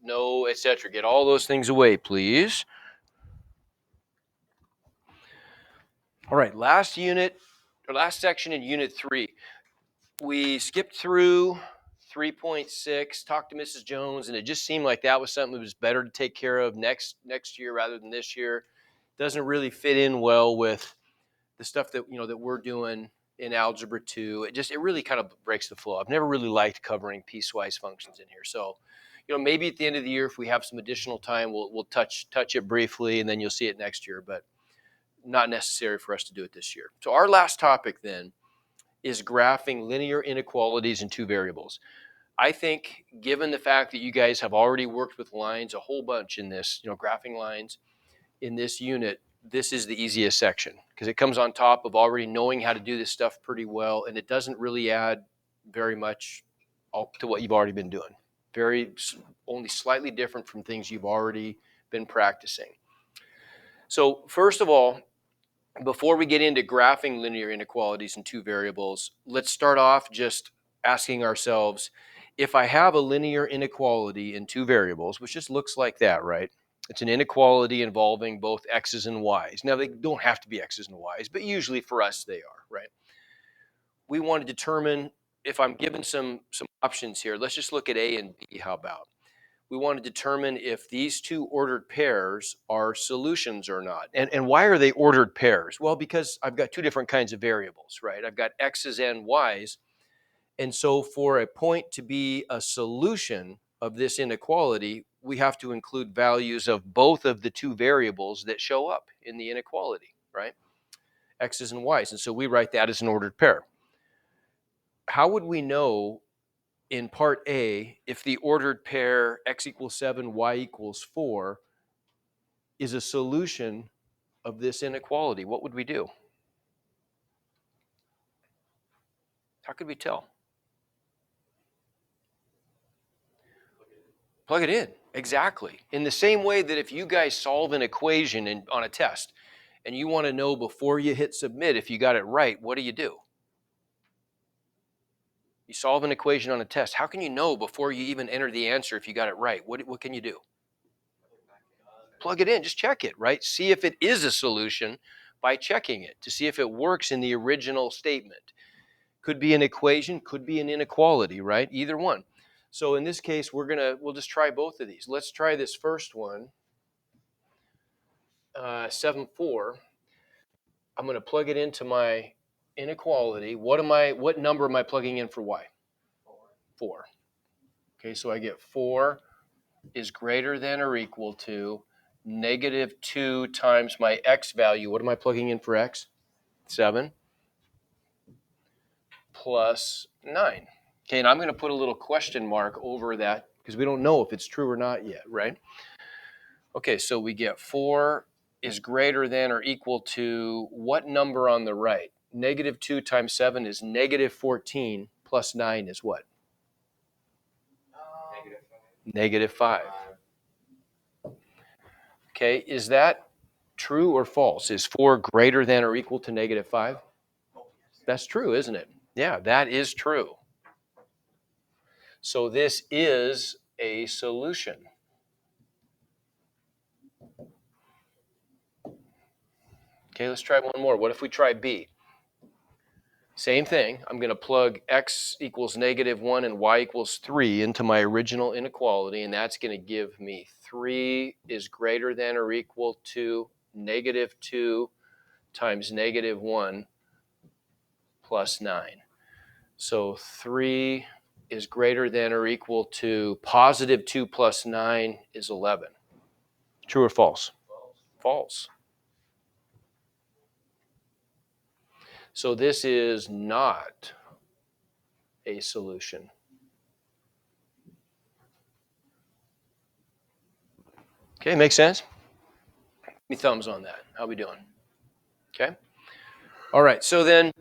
no, etc. Get all those things away, please. All right, last section in Unit 3. We skipped through 3.6, talked to Mrs. Jones, and it just seemed like that was something that was better to take care of next year rather than this year. Doesn't really fit in well with the stuff that that we're doing in Algebra 2. It really kind of breaks the flow. I've never really liked covering piecewise functions in here. So, maybe at the end of the year, if we have some additional time, we'll touch it briefly, and then you'll see it next year. But not necessary for us to do it this year. So our last topic then is graphing linear inequalities in two variables. I think, given the fact that you guys have already worked with lines a whole bunch in this, graphing lines in this unit, this is the easiest section because it comes on top of already knowing how to do this stuff pretty well, and it doesn't really add very much to what you've already been doing. Only slightly different from things you've already been practicing. So first of all, before we get into graphing linear inequalities in two variables, let's start off just asking ourselves, if I have a linear inequality in two variables, which just looks like that, right? It's an inequality involving both x's and y's. Now, they don't have to be x's and y's, but usually for us they are, right? We want to determine, if I'm given some options here, let's just look at A and B, how about? We want to determine if these two ordered pairs are solutions or not. And why are they ordered pairs? Well, because I've got two different kinds of variables, right? I've got x's and y's. And so for a point to be a solution of this inequality, we have to include values of both of the two variables that show up in the inequality, right? X's and y's. And so we write that as an ordered pair. How would we know in part A, if the ordered pair x equals 7, y equals 4 is a solution of this inequality? What would we do? How could we tell? Plug it in. Exactly. In the same way that if you guys solve an equation on a test and you want to know before you hit submit if you got it right, what do? You solve an equation on a test. How can you know before you even enter the answer if you got it right? What can you do? Plug it in, just check it, right? See if it is a solution by checking it to see if it works in the original statement. Could be an equation, could be an inequality, right? Either one. So in this case, we'll just try both of these. Let's try this first one, 7, 4. I'm going to plug it into my inequality. What number am I plugging in for y? 4. Okay, so I get 4 is greater than or equal to negative 2 times my x value. What am I plugging in for x? 7 plus 9. Okay, and I'm going to put a little question mark over that because we don't know if it's true or not yet, right? Okay, so we get 4 is greater than or equal to what number on the right? Negative 2 times 7 is negative 14 plus 9 is what? Negative 5. Okay, is that true or false? Is 4 greater than or equal to negative 5? That's true, isn't it? Yeah, that is true. So this is a solution. Okay, let's try one more. What if we try B? Same thing. I'm going to plug x equals negative 1 and y equals 3 into my original inequality, and that's going to give me 3 is greater than or equal to negative 2 times negative 1 plus 9. So 3 is greater than or equal to positive 2 plus 9 is 11. True or false? False. So this is not a solution. Okay, makes sense? Give me thumbs on that. How we doing? Okay. All right, so then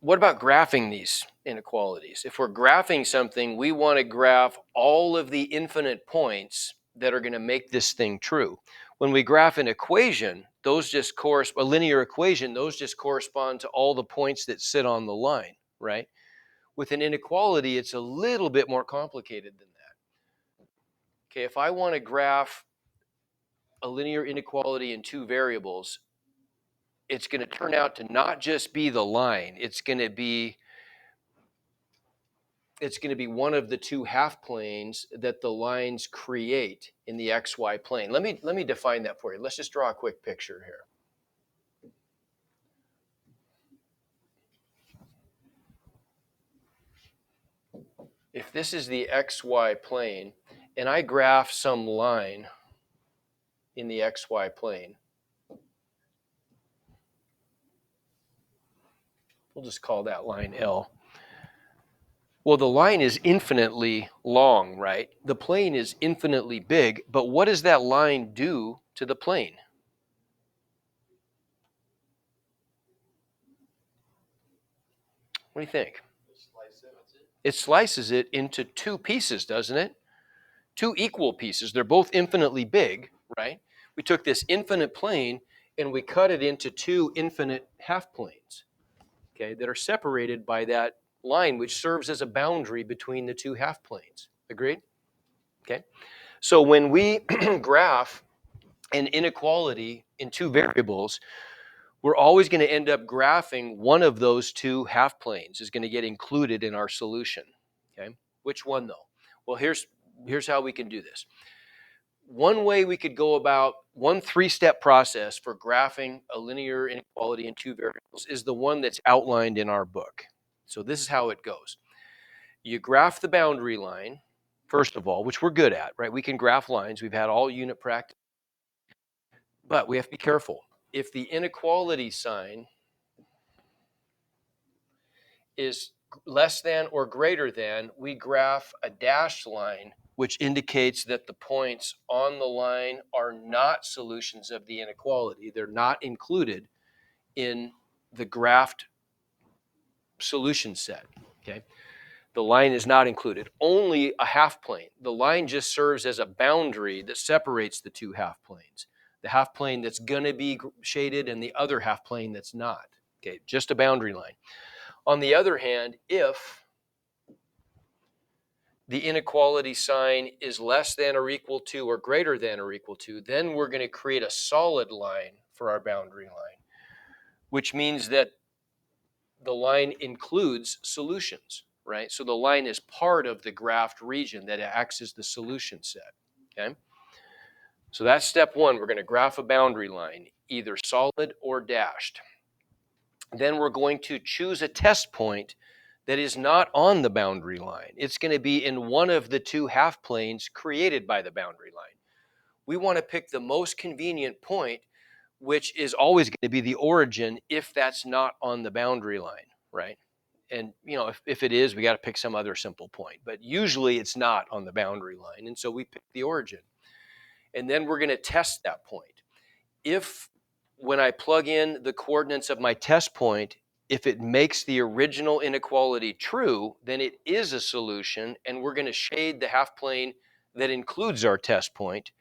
what about graphing these inequalities? If we're graphing something, we want to graph all of the infinite points that are going to make this thing true. When we graph an equation, those just correspond, a linear equation, those just correspond to all the points that sit on the line, right? With an inequality, it's a little bit more complicated than that. Okay, if I want to graph a linear inequality in two variables, it's going to turn out to not just be the line. It's going to be one of the two half planes that the lines create in the xy plane. Let me define that for you. Let's just draw a quick picture here. If this is the xy plane and I graph some line in the xy plane, we'll just call that line L. Well, the line is infinitely long, right? The plane is infinitely big, but what does that line do to the plane? What do you think? It slices it into two pieces, doesn't it? Two equal pieces. They're both infinitely big, right? We took this infinite plane and we cut it into two infinite half planes, okay, that are separated by that line, which serves as a boundary between the two half planes. Agreed? Okay. So when we graph an inequality in two variables, we're always going to end up graphing one of those two half planes is going to get included in our solution. Okay. Which one though? Well, here's how we can do this. One way we could go about one three-step process for graphing a linear inequality in two variables is the one that's outlined in our book. So this is how it goes. You graph the boundary line, first of all, which we're good at, right? We can graph lines. We've had all unit practice. But we have to be careful. If the inequality sign is less than or greater than, we graph a dashed line, which indicates that the points on the line are not solutions of the inequality. They're not included in the graphed solution set, okay? The line is not included. Only a half plane. The line just serves as a boundary that separates the two half planes. The half plane that's going to be shaded and the other half plane that's not. Okay, just a boundary line. On the other hand, if the inequality sign is less than or equal to or greater than or equal to, then we're going to create a solid line for our boundary line, which means that the line includes solutions, right? So the line is part of the graphed region that acts as the solution set, okay? So that's step one. We're going to graph a boundary line, either solid or dashed. Then we're going to choose a test point that is not on the boundary line. It's going to be in one of the two half planes created by the boundary line. We want to pick the most convenient point, which is always going to be the origin if that's not on the boundary line, right? And if it is, we got to pick some other simple point. But usually it's not on the boundary line, and so we pick the origin. And then we're going to test that point. If when I plug in the coordinates of my test point, if it makes the original inequality true, then it is a solution, and we're going to shade the half plane that includes our test point.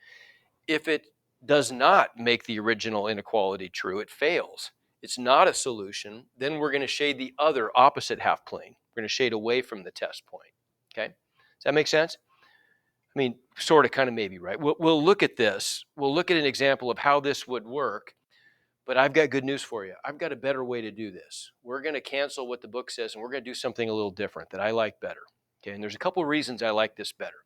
If it does not make the original inequality true, it fails. It's not a solution. Then we're going to shade the other opposite half plane. We're going to shade away from the test point. Okay? Does that make sense? I mean, sort of, kind of, maybe, right? We'll look at this. We'll look at an example of how this would work. But I've got good news for you. I've got a better way to do this. We're going to cancel what the book says, and we're going to do something a little different that I like better. Okay, and there's a couple of reasons I like this better.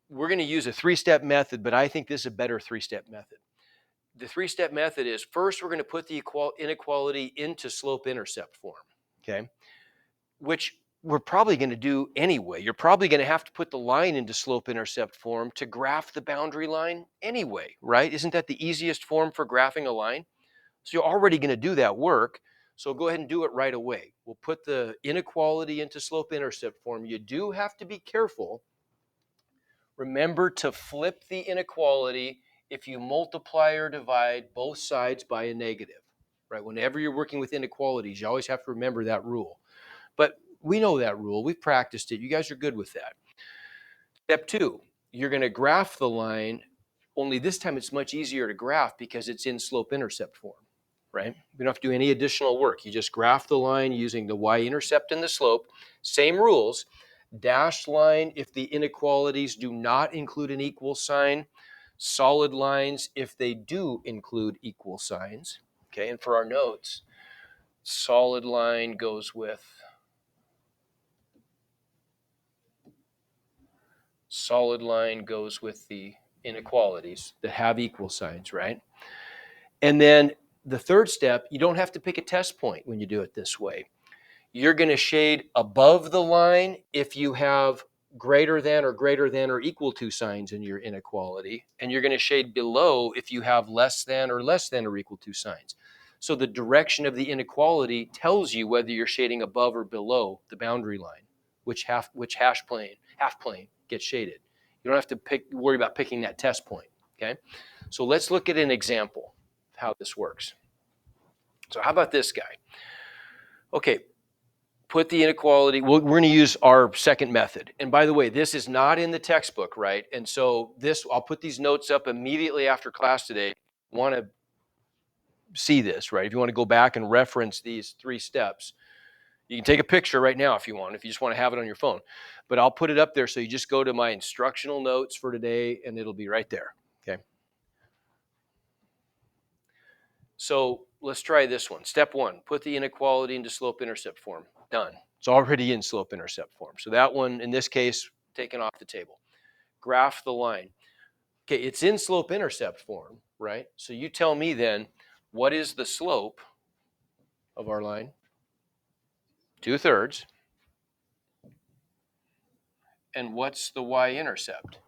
We're going to use a three-step method, but I think this is a better three-step method. The three-step method is, first we're going to put the inequality into slope-intercept form, okay, which we're probably going to do anyway. You're probably going to have to put the line into slope-intercept form to graph the boundary line anyway, right? Isn't that the easiest form for graphing a line? So you're already going to do that work, so go ahead and do it right away. We'll put the inequality into slope-intercept form. You do have to be careful. Remember to flip the inequality if you multiply or divide both sides by a negative, right? Whenever you're working with inequalities, you always have to remember that rule. But we know that rule. We've practiced it. You guys are good with that. Step two, you're going to graph the line, only this time it's much easier to graph because it's in slope-intercept form, right? We don't have to do any additional work. You just graph the line using the y-intercept and the slope. Same rules. Dashed line if the inequalities do not include an equal sign. Solid lines if they do include equal signs. Okay, and for our notes, solid line goes with the inequalities that have equal signs, right? And then the third step, you don't have to pick a test point when you do it this way. You're going to shade above the line if you have greater than or equal to signs in your inequality, and you're going to shade below if you have less than or equal to signs. So the direction of the inequality tells you whether you're shading above or below the boundary line, which half plane gets shaded. You don't have to worry about picking that test point. Okay, so let's look at an example of how this works. So how about this guy? Okay, put the inequality, we're going to use our second method. And by the way, this is not in the textbook, right? And so I'll put these notes up immediately after class today. Want to see this, right? If you want to go back and reference these 3 steps, you can take a picture right now if you want, if you just want to have it on your phone. But I'll put it up there so you just go to my instructional notes for today and it'll be right there, okay? So let's try this one. Step 1, put the inequality into slope-intercept form. Done. It's already in slope-intercept form. So that one, in this case, taken off the table. Graph the line. Okay, it's in slope-intercept form, right? So you tell me then, what is the slope of our line? 2/3. And what's the y-intercept?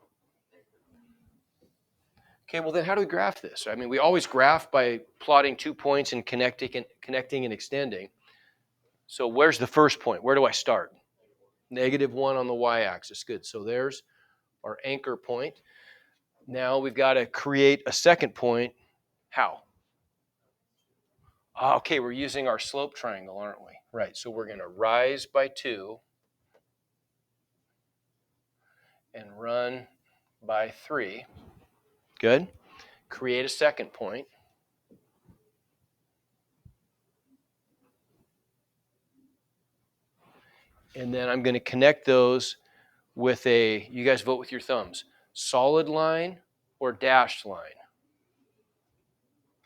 Okay, well then how do we graph this? I mean, we always graph by plotting 2 points and connecting and extending. So where's the first point? Where do I start? -1 on the y-axis. Good. So there's our anchor point. Now we've got to create a second point. How? Okay, we're using our slope triangle, aren't we? Right. So we're going to rise by 2 and run by 3. Good. Create a second point. And then I'm going to connect those with you guys vote with your thumbs, solid line or dashed line?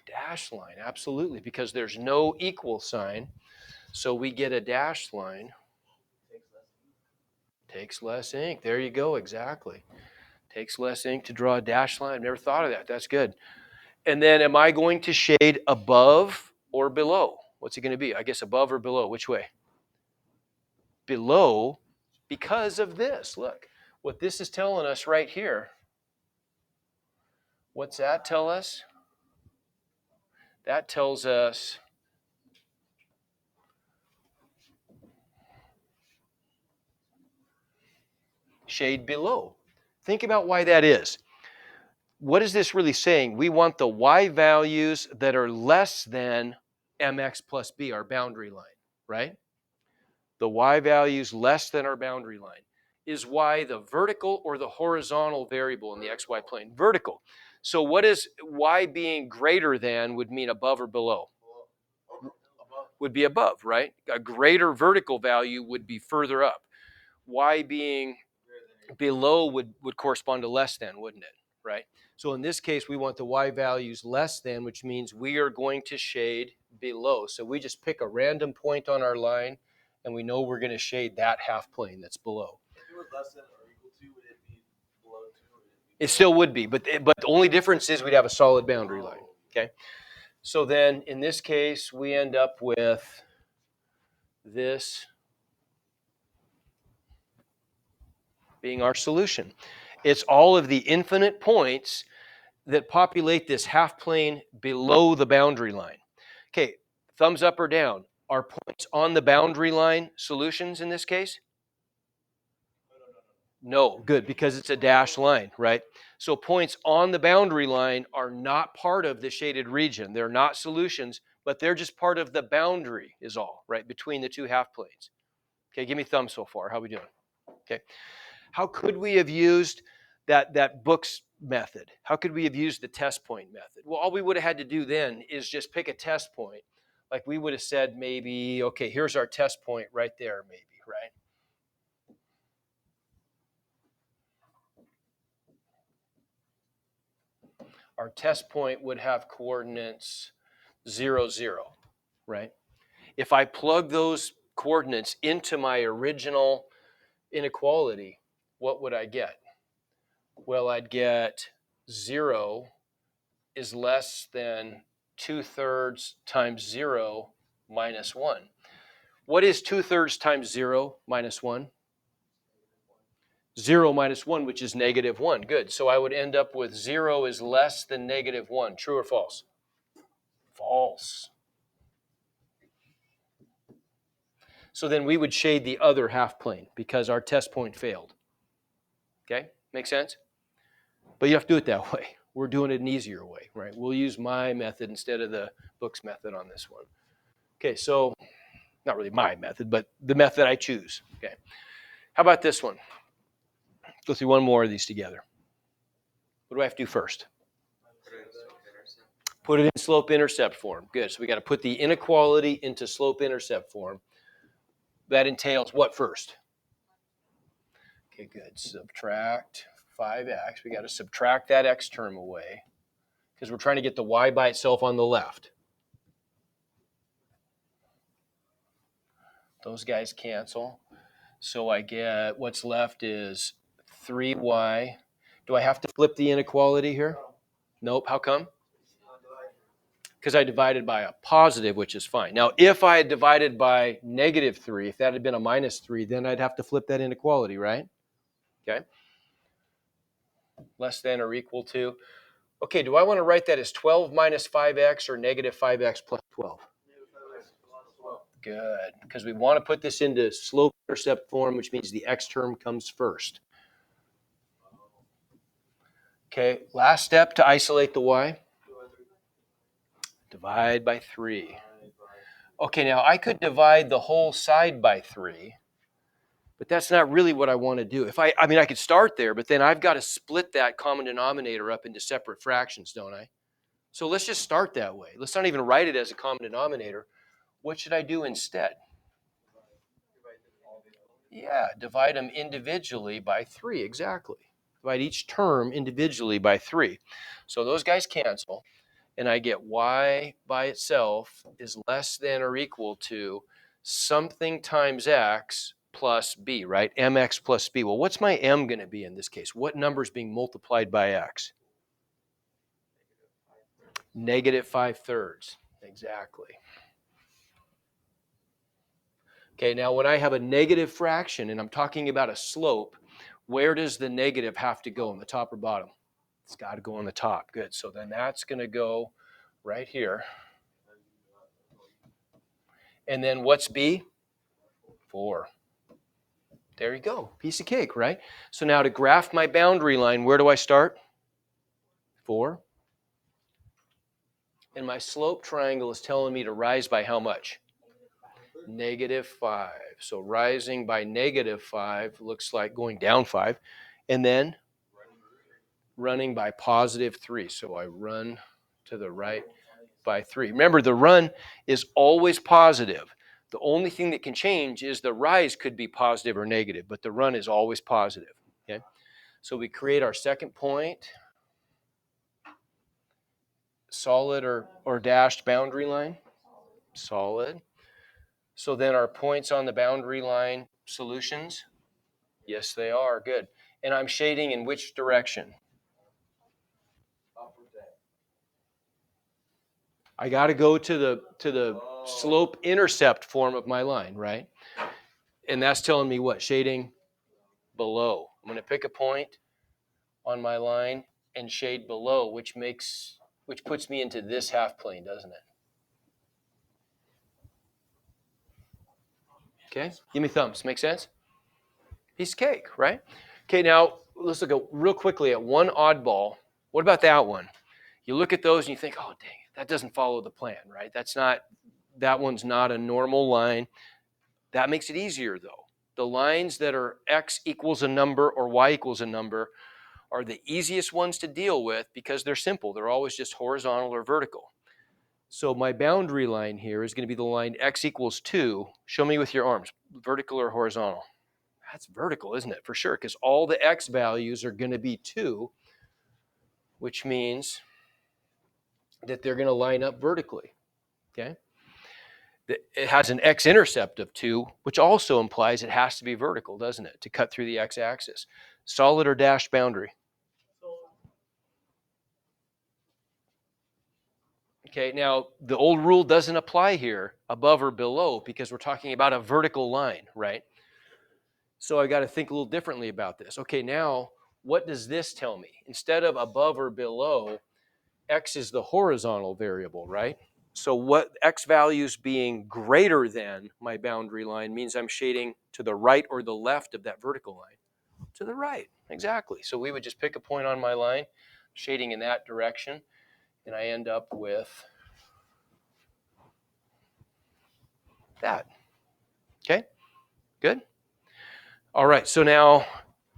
Dashed line, absolutely, because there's no equal sign. So we get a dashed line. Takes less ink. There you go, exactly. Takes less ink to draw a dashed line. I've never thought of that. That's good. And then am I going to shade above or below? What's it going to be? I guess above or below. Which way? Below, because of this. Look, what this is telling us right here. What's that tell us? That tells us shade below. Think about why that is. What is this really saying? We want the y values that are less than mx plus b, our boundary line, right? The y values less than our boundary line. Is y the vertical or the horizontal variable in the xy plane? Vertical. So what is y being greater than would mean above or below? Would be above, right? A greater vertical value would be further up. Y being below would correspond to less than, wouldn't it? Right? So in this case, we want the y values less than, which means we are going to shade below. So we just pick a random point on our line, and we know we're going to shade that half plane that's below. If it was less than or equal to, would it be below 2? It still would be, but the only difference is we'd have a solid boundary line. Okay. So then in this case, we end up with this being our solution. It's all of the infinite points that populate this half plane below the boundary line. Okay, thumbs up or down. Are points on the boundary line solutions in this case? No, good, because it's a dashed line, right? So points on the boundary line are not part of the shaded region. They're not solutions, but they're just part of the boundary is all, right, between the two half planes. Okay, give me thumbs so far. How are we doing? Okay. How could we have used that books method? How could we have used the test point method? Well, all we would have had to do then is just pick a test point. Like we would have said maybe, okay, here's our test point right there, maybe, right? our test point would have coordinates 0, 0, right? If I plug those coordinates into my original inequality, what would I get? Well, I'd get 0 is less than 2/3 times 0 minus 1. What is 2/3 times 0 minus 1? 0 minus 1, which is -1. Good. So I would end up with 0 is less than -1. True or false? False. So then we would shade the other half plane because our test point failed. Okay? Make sense? But you have to do it that way. We're doing it an easier way, right? We'll use my method instead of the book's method on this one. Okay, so not really my method, but the method I choose. Okay. How about this one? Go through one more of these together. What do I have to do first? Put it in slope-intercept form. Good. So we got to put the inequality into slope-intercept form. That entails what first? Okay, good. Subtract 5x. We got to subtract that x term away because we're trying to get the y by itself on the left. Those guys cancel. So I get what's left is 3y. Do I have to flip the inequality here? Nope. How come? Because I divided by a positive, which is fine. Now, if I had divided by -3, if that had been a -3, then I'd have to flip that inequality, right? Okay. Less than or equal to. Okay, do I want to write that as 12 minus 5x or -5x plus 12? Good, because we want to put this into slope-intercept form, which means the x term comes first. Okay, last step to isolate the y. Divide by 3. Okay, now I could divide the whole side by 3, but that's not really what I want to do. I mean, I could start there, but then I've got to split that common denominator up into separate fractions, don't I? So let's just start that way. Let's not even write it as a common denominator. What should I do instead? Yeah, divide them individually by 3, exactly. Divide each term individually by 3. So those guys cancel, and I get y by itself is less than or equal to something times x plus b, right? mx plus b. Well, what's my m going to be in this case? What number is being multiplied by x? -5/3. Exactly. Okay, now when I have a negative fraction and I'm talking about a slope, where does the negative have to go, on the top or bottom? It's got to go on the top. Good. So then that's going to go right here. And then what's b? 4. There you go. Piece of cake, right? So now to graph my boundary line, where do I start? 4. And my slope triangle is telling me to rise by how much? -5. So rising by -5 looks like going down 5. And then running by +3. So I run to the right by 3. Remember, the run is always positive. The only thing that can change is the rise could be positive or negative, but the run is always positive. Okay? So we create our second point, solid or dashed boundary line, solid. So then our points on the boundary line solutions, yes, they are, good. And I'm shading in which direction? I got to go to the slope intercept form of my line, right? And that's telling me what? Shading below. I'm going to pick a point on my line and shade below, which puts me into this half plane, doesn't it? Okay, give me thumbs. Make sense? Piece of cake, right? Okay, now let's look real quickly at one oddball. What about that one? You look at those and you think, oh, dang it, that doesn't follow the plan, right? That one's not a normal line. That makes it easier, though. The lines that are x equals a number or y equals a number are the easiest ones to deal with because they're simple. They're always just horizontal or vertical. So my boundary line here is going to be the line x equals 2. Show me with your arms, vertical or horizontal. That's vertical, isn't it? For sure, because all the x values are going to be 2, which means that they're going to line up vertically. Okay. It has an x-intercept of 2, which also implies it has to be vertical, doesn't it, to cut through the x-axis. Solid or dashed boundary? Okay, now the old rule doesn't apply here, above or below, because we're talking about a vertical line, right? So I got to think a little differently about this. Okay, now what does this tell me? Instead of above or below, x is the horizontal variable, right? So what x values being greater than my boundary line means I'm shading to the right or the left of that vertical line. To the right, exactly. So we would just pick a point on my line, shading in that direction, and I end up with that. Okay, good. All right, so now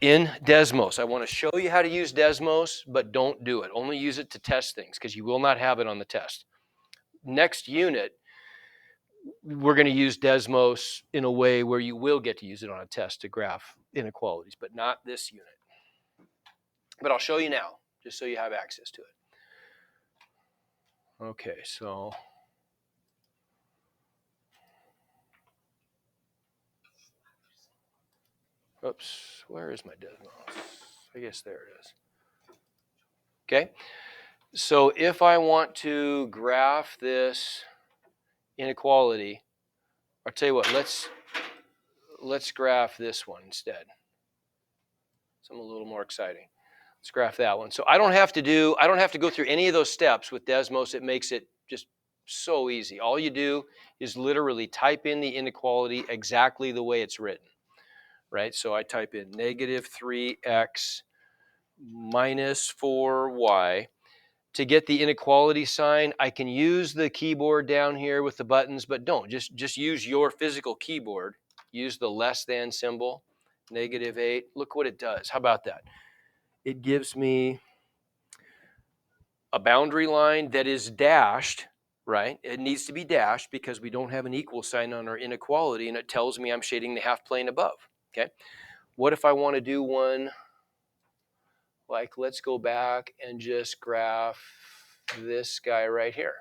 in Desmos, I want to show you how to use Desmos, but don't do it. Only use it to test things because you will not have it on the test. Next unit, we're going to use Desmos in a way where you will get to use it on a test to graph inequalities, but not this unit. But I'll show you now, just so you have access to it. Okay, so oops, where is my Desmos? I guess there it is. Okay, so if I want to graph this inequality, I'll tell you what, let's graph this one instead. Something a little more exciting. Let's graph that one. So I don't have to go through any of those steps with Desmos. It makes it just so easy. All you do is literally type in the inequality exactly the way it's written, right? So I type in negative 3x minus 4y. To get the inequality sign, I can use the keyboard down here with the buttons, but don't. Just use your physical keyboard. Use the less than symbol, negative 8. Look what it does. How about that? It gives me a boundary line that is dashed, right? It needs to be dashed because we don't have an equal sign on our inequality, and it tells me I'm shading the half plane above, okay? What if I want to do one like, let's go back and just graph this guy right here.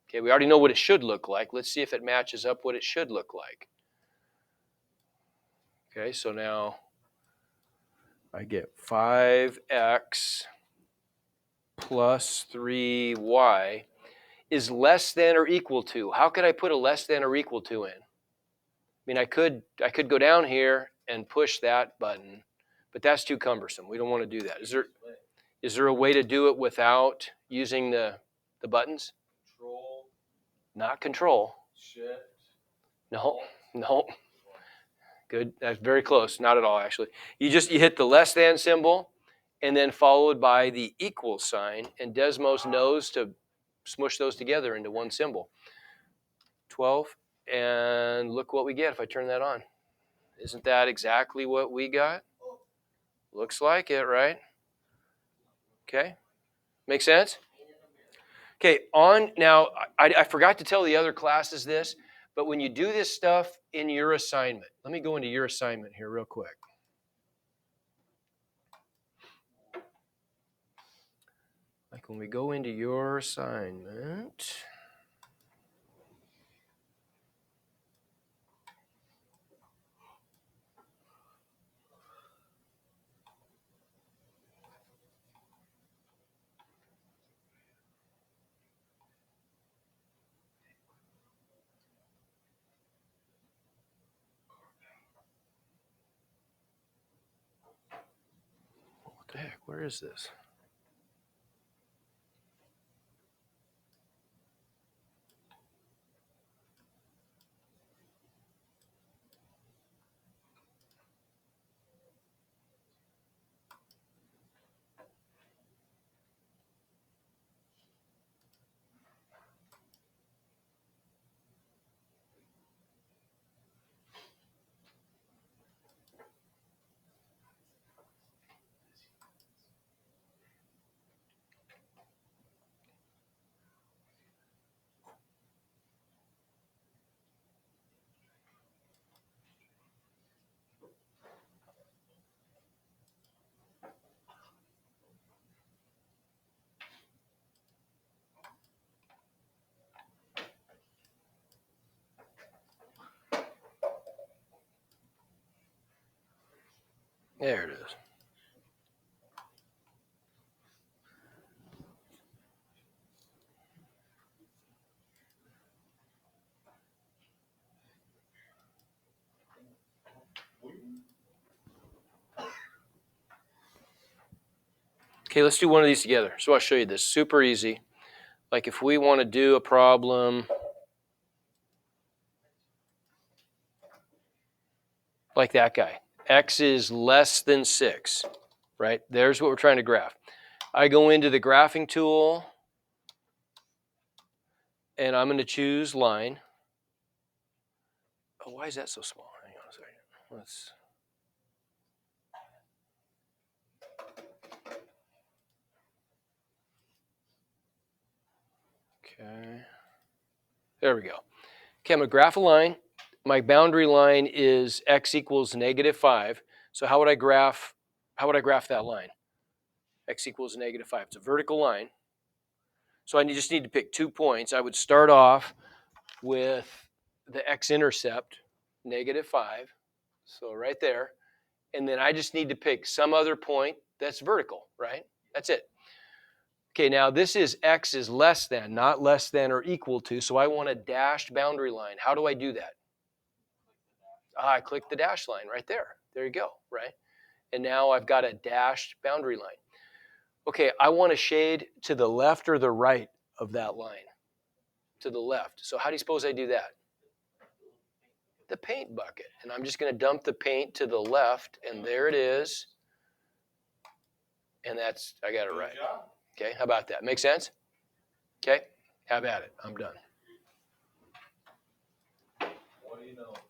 Okay, we already know what it should look like. Let's see if it matches up what it should look like. Okay, so now I get 5x plus 3y is less than or equal to. How could I put a less than or equal to in? I mean, I could go down here and push that button, but that's too cumbersome. We don't want to do that. Is there a way to do it without using the buttons? Control. Not control. Shift. No. Good. That's very close. Not at all, actually. You hit the less than symbol, and then followed by the equal sign, and Desmos knows to smush those together into one symbol. 12, and look what we get if I turn that on. Isn't that exactly what we got? Looks like it, right? Okay. Make sense? Okay, on now, I forgot to tell the other classes this, but when you do this stuff in your assignment, let me go into your assignment here real quick. Like when we go into your assignment, what the heck, where is this? There it is. Okay, let's do one of these together. So I'll show you this. Super easy. Like if we want to do a problem like that guy, x is less than 6, right? There's what we're trying to graph. I go into the graphing tool, and I'm going to choose line. Oh, why is that so small? Hang on a second. Let's. Okay. There we go. Okay, I'm going to graph a line. My boundary line is x equals -5. So how would I graph that line? X equals -5. It's a vertical line. So I just need to pick 2 points. I would start off with the x-intercept, -5. So right there. And then I just need to pick some other point that's vertical, right? That's it. Okay, now this is x is less than, not less than or equal to. So I want a dashed boundary line. How do I do that? I click the dash line right there. There you go, right? And now I've got a dashed boundary line. Okay, I want to shade to the left or the right of that line. To the left. So how do you suppose I do that? The paint bucket. And I'm just going to dump the paint to the left, and there it is. And that's, I got it right. Okay, how about that? Make sense? Okay, have at it. I'm done. What do you know?